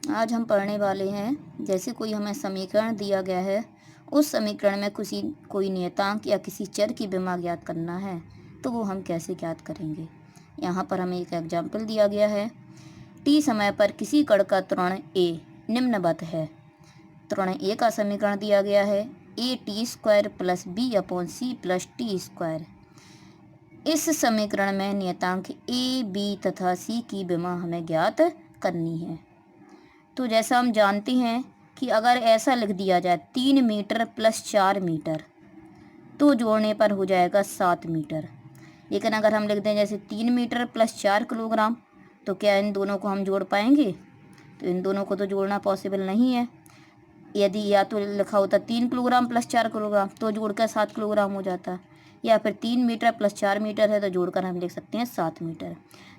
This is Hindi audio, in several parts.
आज हम पढ़ने वाले हैं, जैसे कोई हमें समीकरण दिया गया है, उस समीकरण में कोई नियतांक या किसी चर की विमा ज्ञात करना है, तो वो हम कैसे ज्ञात करेंगे। यहाँ पर हमें एक एग्जाम्पल दिया गया है। टी समय पर किसी कण का त्वरण ए निम्नवत है। त्वरण ए का समीकरण दिया गया है A T square plus B upon C plus T square. इस समीकरण में नियतांक ए, बी तथा सी की विमा हमें ज्ञात करनी है। तो जैसा हम जानते हैं कि अगर ऐसा लिख दिया जाए 3 मीटर प्लस 4 मीटर, तो जोड़ने पर हो जाएगा 7 मीटर। लेकिन अगर हम लिख दें जैसे 3 मीटर प्लस 4 किलोग्राम, तो क्या इन दोनों को हम जोड़ पाएंगे? तो इन दोनों को तो जोड़ना पॉसिबल नहीं है। यदि या तो लिखा होता 3 किलोग्राम प्लस 4 किलोग्राम, तो जोड़कर 7 किलोग्राम हो जाता, या फिर 3 मीटर प्लस 4 मीटर है तो जोड़कर हम लिख सकते हैं 7 मीटर।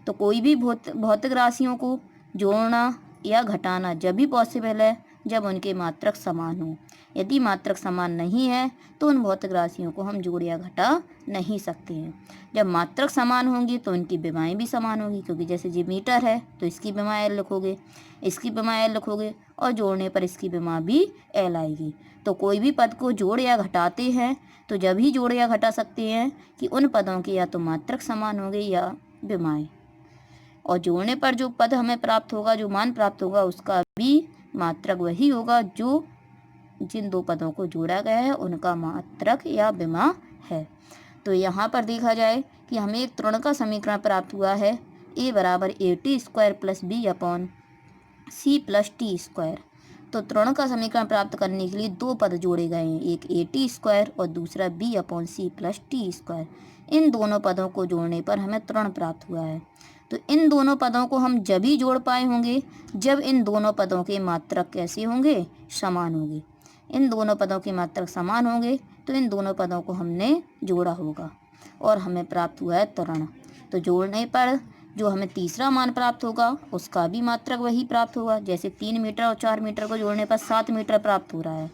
तो कोई भी भौतिक राशियों को जोड़ना या घटाना जब भी पॉसिबल है जब उनके मात्रक समान हो। यदि मात्रक समान नहीं है तो उन भौतिक राशियों को हम जोड़ या घटा नहीं सकते हैं। जब मात्रक समान होंगी तो उनकी विमाएँ भी समान होंगी, क्योंकि जैसे ये मीटर है तो इसकी विमा एल लिखोगे, इसकी विमा एल लिखोगे, और जोड़ने पर इसकी विमा भी एल आएगी। तो कोई भी पद को जोड़ या घटाते हैं तो जब ही जोड़ या घटा सकते हैं कि उन पदों के या तो मात्रक समान होंगे या विमाएँ, और जोड़ने पर जो पद हमें प्राप्त होगा, जो मान प्राप्त होगा, उसका भी मात्रक वही होगा जो जिन दो पदों को जोड़ा गया है उनका मात्रक या विमा है। तो यहाँ पर देखा जाए कि हमें एक त्वरण का समीकरण प्राप्त हुआ है ए बराबर A T square plus B upon C plus T square. तो त्वरण का समीकरण प्राप्त करने के लिए दो पद जोड़े गए हैं, एक ए टी स्क्वायर और दूसरा बी अपॉन सी प्लस टी स्क्वायर। इन दोनों पदों को जोड़ने पर हमें त्वरण प्राप्त हुआ है। तो इन दोनों पदों को हम जब ही जोड़ पाए होंगे जब इन दोनों पदों के मात्रक कैसे होंगे? समान होंगे। इन दोनों पदों के मात्रक समान होंगे तो इन दोनों पदों को हमने जोड़ा होगा और हमें प्राप्त हुआ है त्वरण। तो जोड़ने पर जो हमें तीसरा मान प्राप्त होगा उसका भी मात्रक वही प्राप्त होगा। जैसे 3 मीटर और 4 मीटर को जोड़ने पर 7 मीटर प्राप्त हो रहा है,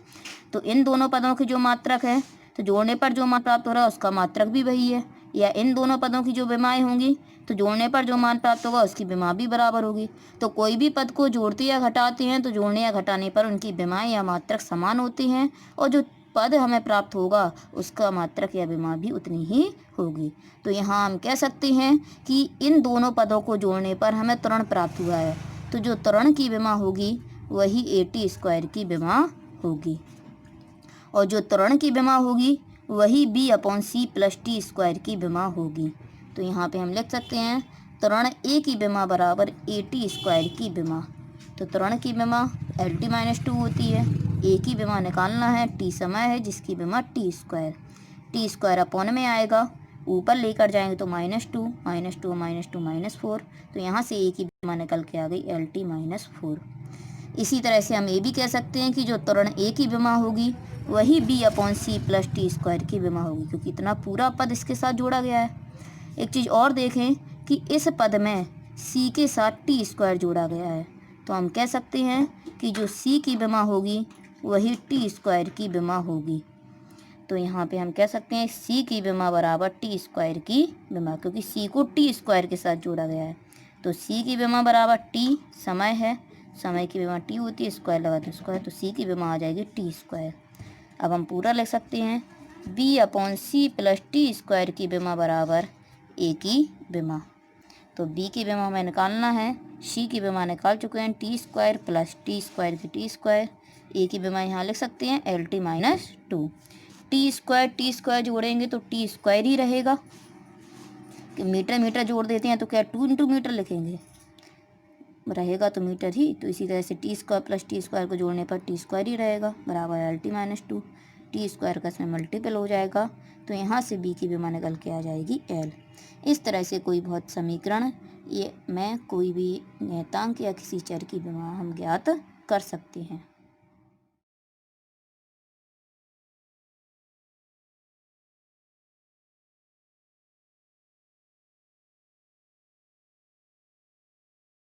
तो इन दोनों पदों के जो मात्रक है, तो जोड़ने पर जो मान प्राप्त हो रहा है उसका मात्रक भी वही है। या इन दोनों पदों की जो विमाएँ होंगी तो जोड़ने पर जो मान प्राप्त होगा उसकी विमा भी बराबर होगी। तो कोई भी पद को जोड़ते या घटाते हैं तो जोड़ने या घटाने पर उनकी विमाएँ या मात्रक समान होती हैं, और जो पद हमें प्राप्त होगा उसका मात्रक या विमा भी उतनी ही होगी। तो यहाँ हम कह सकते हैं कि इन दोनों पदों को जोड़ने पर हमें त्वरण प्राप्त हुआ है। तो जो त्वरण की विमा होगी वही ए टी स्क्वायर की विमा होगी, और जो त्वरण की विमा होगी वही बी अपॉन सी प्लस टी स्क्वायर की विमा होगी। तो यहाँ पे हम लिख सकते हैं त्वरण ए की विमा बराबर ए टी स्क्वायर की विमा। तो त्वरण की विमा एल टी माइनस 2 होती है। ए की विमा निकालना है, टी समय है जिसकी विमा टी स्क्वायर अपॉन में आएगा, ऊपर लेकर जाएंगे तो -2 -2 तो यहाँ से ए की विमा निकल के आ गई एल टी माइनस 4। इसी तरह से हम ये भी कह सकते हैं कि जो त्वरण ए की विमा होगी वही बी अपॉन सी प्लस टी स्क्वायर की विमा होगी, क्योंकि इतना पूरा पद इसके साथ जोड़ा गया है। एक चीज़ और देखें कि इस पद में सी के साथ टी स्क्वायर जोड़ा गया है, तो हम कह सकते हैं कि जो सी की विमा होगी वही टी स्क्वायर की विमा होगी। तो यहाँ पे हम कह सकते हैं सी की विमा बराबर टी स्क्वायर की विमा, क्योंकि सी को टी स्क्वायर के साथ जोड़ा गया है। तो सी की विमा बराबर टी समय है, समय की विमा टी होती है, स्क्वायर लगा दो स्क्वायर, तो सी की विमा आ जाएगी टी स्क्वायर। अब हम पूरा लिख सकते हैं बी अपॉन सी प्लस टी स्क्वायर की विमा बराबर ए की विमा। तो बी की विमा हमें निकालना है, सी की विमा निकाल चुके हैं, T square plus T square की टी स्क्वायर। ए की विमा यहाँ लिख सकते हैं L T minus 2। T square जोड़ेंगे तो टी स्क्वायर ही रहेगा, कि मीटर मीटर जोड़ देते हैं तो क्या 2 इंटू मीटर लिखेंगे, रहेगा तो मीटर ही। तो इसी तरह से T square plus T square को जोड़ने पर टी स्क्वायर ही रहेगा बराबर L T minus 2। T square का इसमें मल्टीपल हो जाएगा, तो यहाँ से बी की विमा निकल के आ जाएगी एल। इस तरह से कोई बहुत समीकरण ये में कोई भी नियतांक या किसी चर की विमा हम ज्ञात कर सकते हैं।